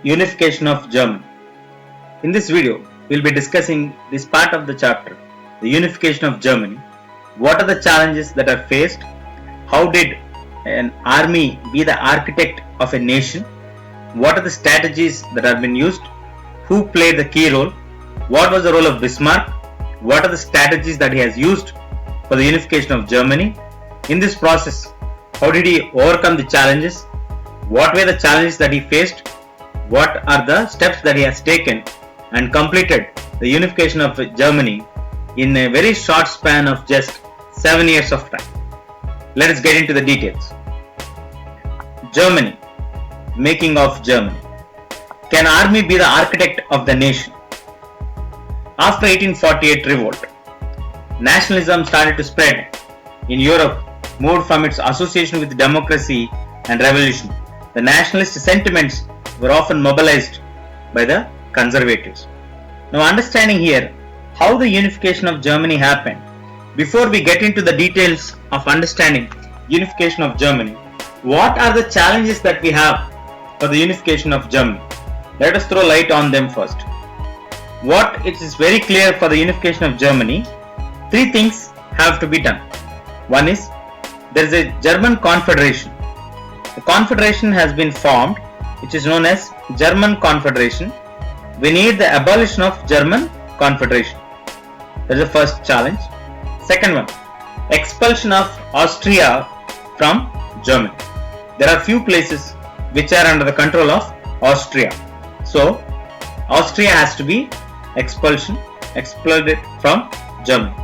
Unification of Germany. In this video, we will be discussing this part of the chapter, the unification of Germany. What are the challenges that are faced? How did an army be the architect of a nation? What are the strategies that have been used? Who played the key role? What was the role of Bismarck? What are the strategies that he has used for the unification of Germany? In this process, how did he overcome the challenges? What were the challenges that he faced? What are the steps that he has taken and completed the unification of Germany in a very short span of just 7 years of time? Let us get into the details. Germany, making of Germany. Can army be the architect of the nation? After 1848 revolt, nationalism started to spread in Europe, moved from its association with democracy and revolution. The nationalist sentiments were often mobilized by the conservatives. Now, understanding here how the unification of Germany happened, before we get into the details of understanding unification of Germany, what are the challenges that we have for the unification of Germany? Let us throw light on them first. What it is very clear for the unification of Germany, three things have to be done. One is, there is a German confederation. The confederation has been formed, which is known as German Confederation. We need the abolition of German Confederation. That is the first challenge. Second one, expulsion of Austria from Germany. There are few places which are under the control of Austria. So, Austria has to be expelled from Germany.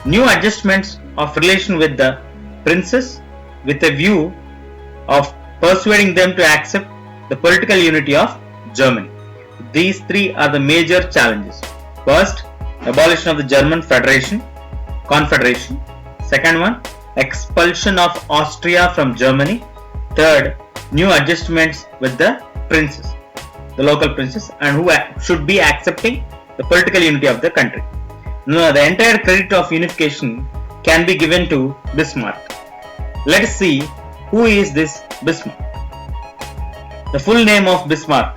New adjustments of relation with the princes with a view of persuading them to accept the political unity of Germany. These three are the major challenges. First, abolition of the German Confederation. Second one, expulsion of Austria from Germany. Third, new adjustments with the princes, the local princes, and who should be accepting the political unity of the country. Now, the entire credit of unification can be given to Bismarck. Let us see who is this Bismarck. The full name of Bismarck,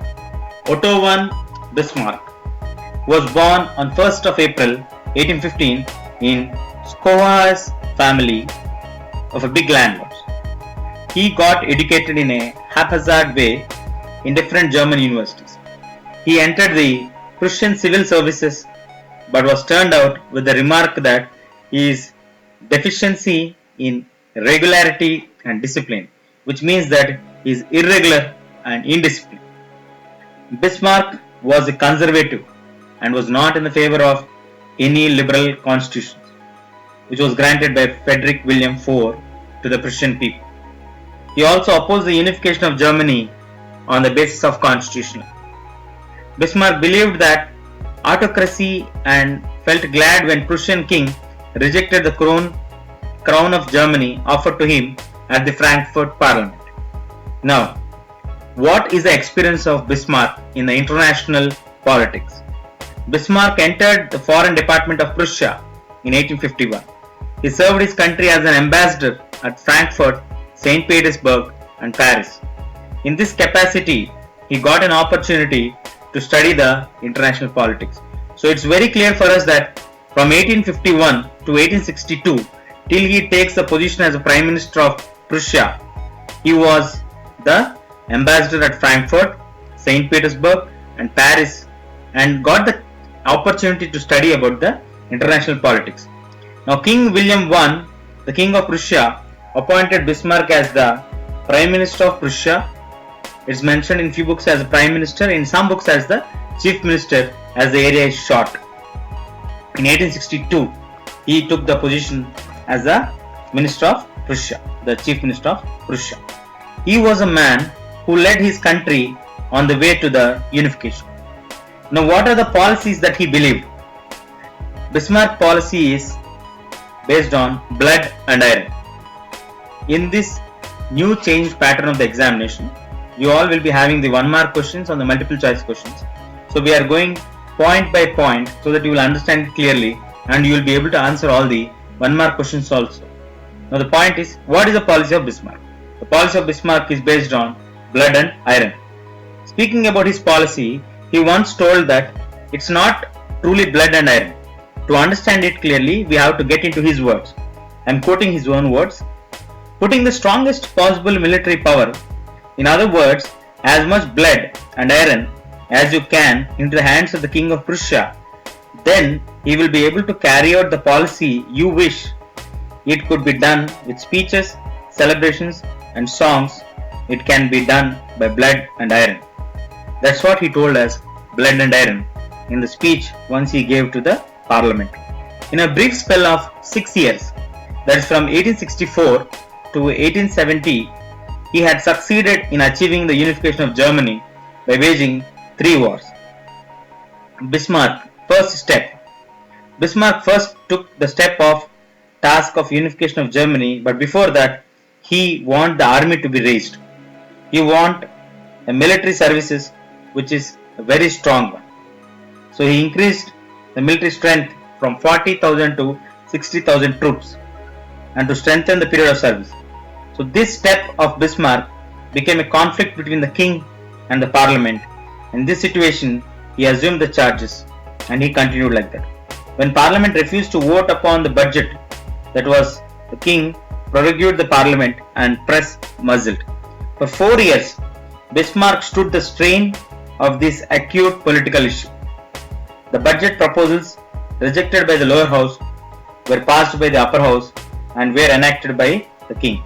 Otto von Bismarck, was born on 1st of April 1815 in Skov's family of a big landlord. He got educated in a haphazard way in different German universities. He entered the Prussian civil services but was turned out with the remark that his deficiency in regularity and discipline, which means that he is irregular and indisciplined. Bismarck was a conservative and was not in the favor of any liberal constitutions, which was granted by Frederick William IV to the Prussian people. He also opposed the unification of Germany on the basis of constitution. Bismarck believed that autocracy and felt glad when Prussian king rejected the crown of Germany offered to him at the Frankfurt Parliament. Now, what is the experience of Bismarck in the international politics? Bismarck entered the foreign department of Prussia in 1851. He served his country as an ambassador at Frankfurt, St. Petersburg, and Paris. In this capacity, he got an opportunity to study the international politics. So it's very clear for us that from 1851 to 1862, till he takes the position as a Prime Minister of Prussia, he was the ambassador at Frankfurt, St. Petersburg, and Paris, and got the opportunity to study about the international politics. Now, King William I, the King of Prussia, appointed Bismarck as the Prime Minister of Prussia. It's mentioned in few books as Prime Minister, in some books as the Chief Minister, as the area is short. In 1862, he took the position as the Minister of Prussia, the Chief Minister of Prussia. He was a man who led his country on the way to the unification. Now, what are the policies that he believed? Bismarck policy is based on blood and iron. In this new changed pattern of the examination, you all will be having the 1 mark questions on the multiple choice questions. So we are going point by point so that you will understand it clearly and you will be able to answer all the 1 mark questions also. Now the point is, what is the policy of Bismarck? The policy of Bismarck is based on blood and iron. Speaking about his policy, he once told that it's not truly blood and iron. To understand it clearly, we have to get into his words. I'm quoting his own words. Putting the strongest possible military power, in other words, as much blood and iron as you can, into the hands of the King of Prussia, then he will be able to carry out the policy you wish. It could be done with speeches, celebrations and songs. It can be done by blood and iron. That's what he told us, blood and iron, in the speech once he gave to the Parliament. In a brief spell of 6 years, that is from 1864 to 1870, he had succeeded in achieving the unification of Germany by waging 3 wars. Bismarck first took the step of task of unification of Germany, but before that he want the army to be raised. He want a military services which is a very strong one. So he increased the military strength from 40,000 to 60,000 troops and to strengthen the period of service. So this step of Bismarck became a conflict between the king and the parliament. In this situation, he assumed the charges and he continued like that. When parliament refused to vote upon the budget, that was, the king prorogued the parliament and press muzzled. For 4 years, Bismarck stood the strain of this acute political issue. The budget proposals rejected by the lower house were passed by the upper house and were enacted by the king.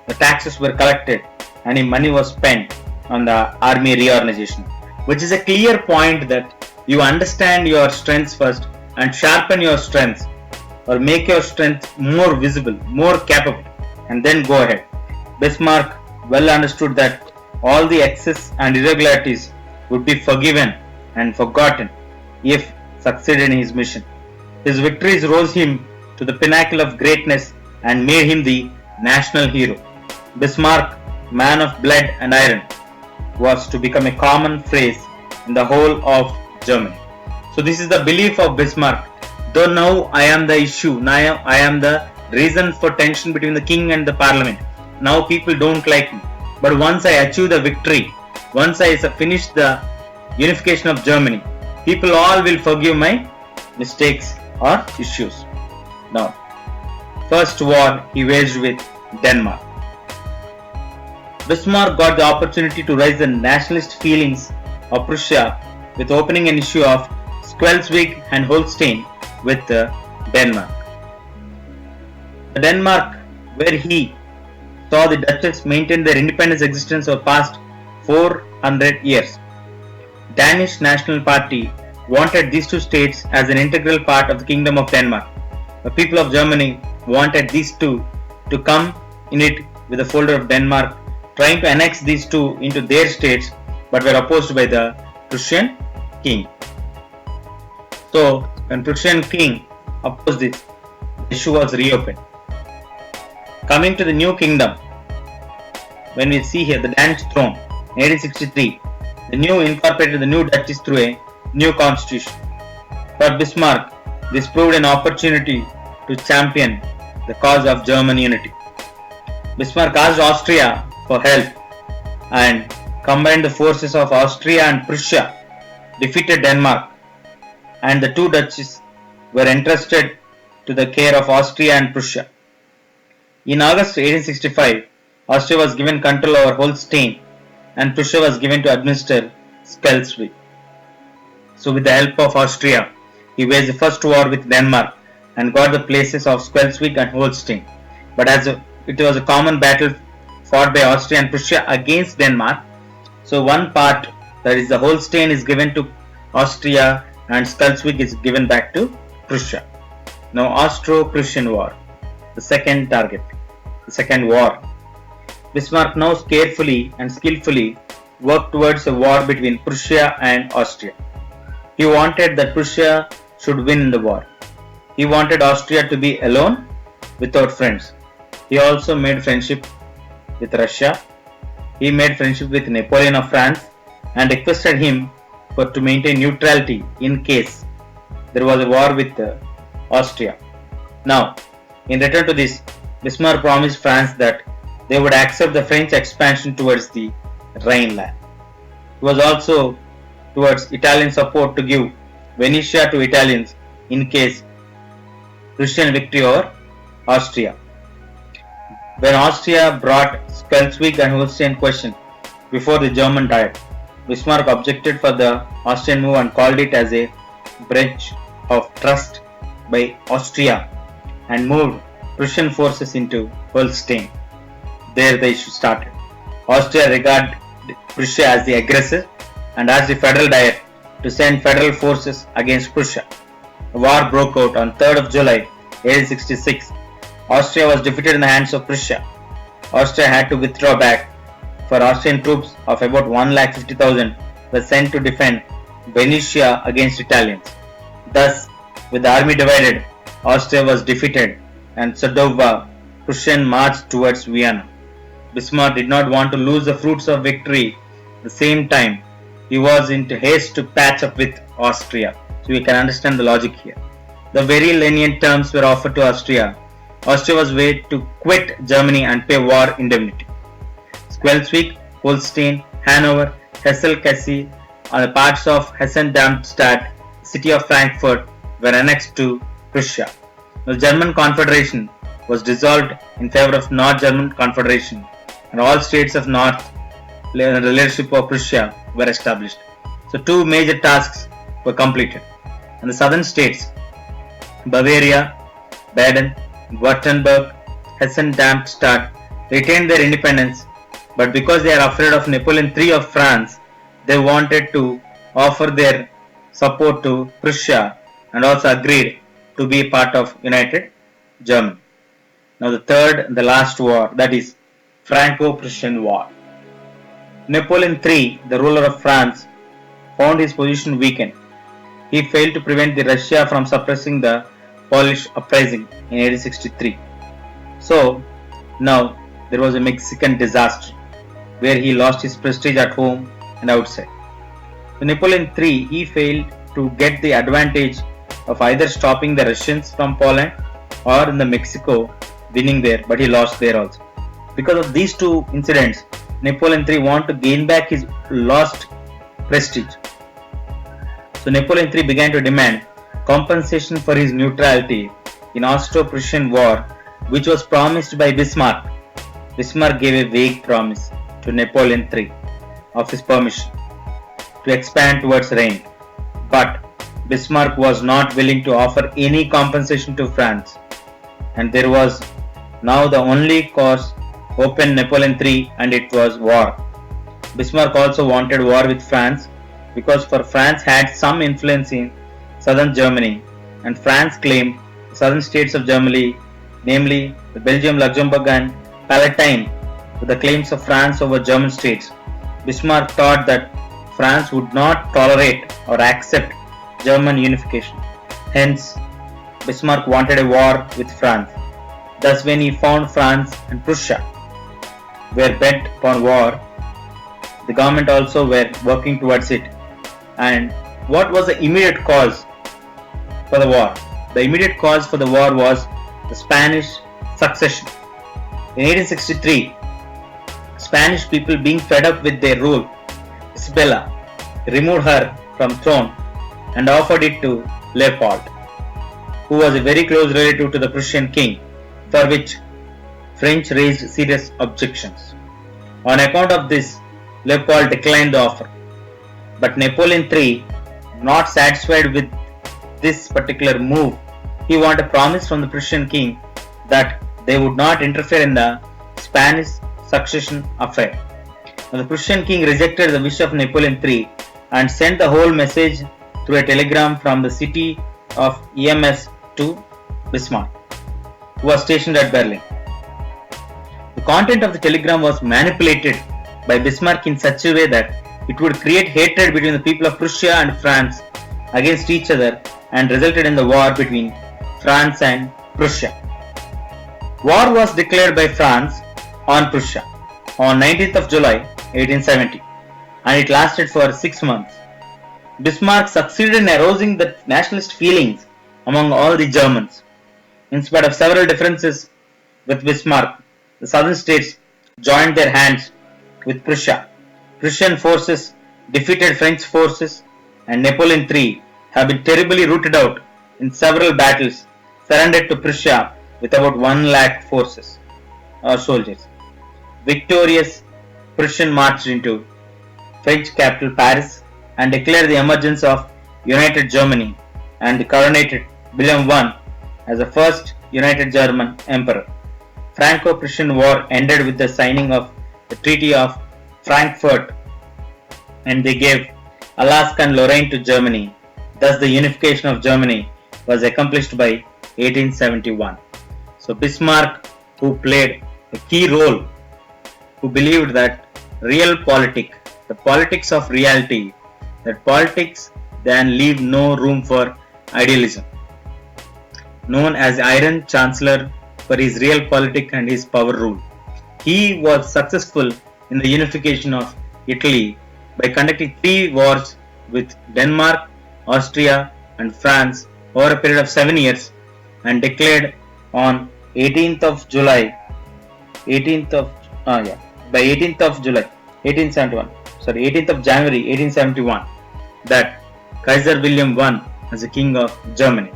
The taxes were collected and money was spent on the army reorganization, which is a clear point that you understand your strengths first and sharpen your strengths or make your strength more visible, more capable, and then go ahead. Bismarck well understood that all the excess and irregularities would be forgiven and forgotten if succeeded in his mission. His victories rose him to the pinnacle of greatness and made him the national hero. Bismarck, man of blood and iron, was to become a common phrase in the whole of Germany. So this is the belief of Bismarck. Though now I am the issue, now I am the reason for tension between the king and the parliament. Now people don't like me. But once I achieve the victory, once I finish the unification of Germany, people all will forgive my mistakes or issues. Now, first war he waged with Denmark. Bismarck got the opportunity to raise the nationalist feelings of Prussia with opening an issue of Schleswig and Holstein with Denmark. The Denmark, where he saw the Duchess maintain their independent existence for past 400 years. Danish National Party wanted these two states as an integral part of the Kingdom of Denmark. The people of Germany wanted these two to come in it with the folder of Denmark, trying to annex these two into their states, but were opposed by the Prussian king. So, when Prussian king opposed this, the issue was reopened. Coming to the new kingdom, when we see here the Danish throne, in 1863, the new incorporated the new duchies through a new constitution. For Bismarck, this proved an opportunity to champion the cause of German unity. Bismarck asked Austria for help and combined the forces of Austria and Prussia, defeated Denmark, and the two duchies were entrusted to the care of Austria and Prussia. In August 1865, Austria was given control over Holstein and Prussia was given to administer Schleswig. So with the help of Austria, he waged the first war with Denmark and got the places of Schleswig and Holstein. But as it was a common battle fought by Austria and Prussia against Denmark, so one part, that is the Holstein, is given to Austria and Schleswig is given back to Prussia. Now Austro-Prussian War, the second target, the second war. Bismarck now carefully and skillfully worked towards a war between Prussia and Austria. He wanted that Prussia should win the war. He wanted Austria to be alone without friends. He also made friendship with Russia. He made friendship with Napoleon of France and requested him to maintain neutrality in case there was a war with Austria. Now, in return to this, Bismarck promised France that they would accept the French expansion towards the Rhineland. He was also towards Italian support to give Venetia to Italians in case Prussian victory over Austria. When Austria brought Schleswig and Holstein question before the German diet, Bismarck objected for the Austrian move and called it as a breach of trust by Austria and moved Prussian forces into Holstein. There the issue started. Austria regarded Prussia as the aggressor and asked the Federal Diet to send federal forces against Prussia. A war broke out on 3rd of July 1866. Austria was defeated in the hands of Prussia. Austria had to withdraw back, for Austrian troops of about 150,000 were sent to defend Venetia against Italians. Thus, with the army divided, Austria was defeated and Sadova, Prussian marched towards Vienna. Bismarck did not want to lose the fruits of victory. At the same time, he was in haste to patch up with Austria. So you can understand the logic here. The very lenient terms were offered to Austria. Austria was made to quit Germany and pay war indemnity. Schleswig, Holstein, Hanover, Hesse-Kassel, and the parts of Hessen-Darmstadt, city of Frankfurt, were annexed to Prussia. The German Confederation was dissolved in favor of North German Confederation, and all states of North under the leadership of Prussia were established. So two major tasks were completed. And the southern states, Bavaria, Baden, Württemberg, Hessen-Darmstadt, retained their independence, but because they are afraid of Napoleon III of France, they wanted to offer their support to Prussia and also agreed to be part of United Germany. Now the third and the last war, that is Franco-Prussian War. Napoleon III, the ruler of France, found his position weakened. He failed to prevent the Russia from suppressing the Polish uprising in 1863. So now there was a Mexican disaster where he lost his prestige at home and outside. So Napoleon III, he failed to get the advantage of either stopping the Russians from Poland or in the Mexico winning there, but he lost there also. Because of these two incidents, Napoleon III wanted to gain back his lost prestige. So Napoleon III began to demand compensation for his neutrality in Austro-Prussian War, which was promised by Bismarck. Bismarck gave a vague promise to Napoleon III of his permission to expand towards Rhine, but Bismarck was not willing to offer any compensation to France, and there was now the only course open Napoleon III, and it was war. Bismarck also wanted war with France because France had some influence in southern Germany, and France claimed the southern states of Germany, namely the Belgium, Luxembourg and Palatine, with the claims of France over German states. Bismarck thought that France would not tolerate or accept German unification. Hence, Bismarck wanted a war with France. Thus, when he found France and Prussia were bent upon war, the government also were working towards it. And what was the immediate cause for the war? The immediate cause for the war was the Spanish succession. In 1863, Spanish people being fed up with their rule, Isabella removed her from throne and offered it to Leopold, who was a very close relative to the Prussian king, for which French raised serious objections. On account of this, Leopold declined the offer. But Napoleon III, not satisfied with this particular move, he wanted a promise from the Prussian king that they would not interfere in the Spanish succession affair. Now, the Prussian king rejected the wish of Napoleon III and sent the whole message through a telegram from the city of EMS to Bismarck, who was stationed at Berlin. The content of the telegram was manipulated by Bismarck in such a way that it would create hatred between the people of Prussia and France against each other and resulted in the war between France and Prussia. War was declared by France on Prussia on 19th of July 1870, and it lasted for 6 months. Bismarck succeeded in arousing the nationalist feelings among all the Germans. In spite of several differences with Bismarck, the southern states joined their hands with Prussia. Prussian forces defeated French forces, and Napoleon III have been terribly routed out in several battles, surrendered to Prussia with about 1 lakh forces or soldiers. Victorious, Prussian marched into French capital Paris and declared the emergence of United Germany and coronated William I as the first United German Emperor. Franco-Prussian War ended with the signing of the Treaty of Frankfurt, and they gave Alaska and Lorraine to Germany. Thus the unification of Germany was accomplished by 1871. So Bismarck, who played a key role, who believed that the politics of reality, that politics then leave no room for idealism. Known as Iron Chancellor for his realpolitik and his power rule. He was successful in the unification of Italy by conducting 3 wars with Denmark, Austria and France over a period of 7 years, and declared on 18th of January 1871 that Kaiser William I as the King of Germany.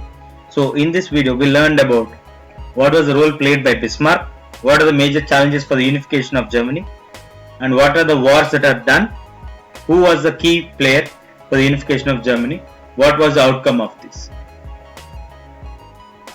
So in this video we learned about what was the role played by Bismarck, what are the major challenges for the unification of Germany, and what are the wars that are done, who was the key player for the unification of Germany, what was the outcome of this.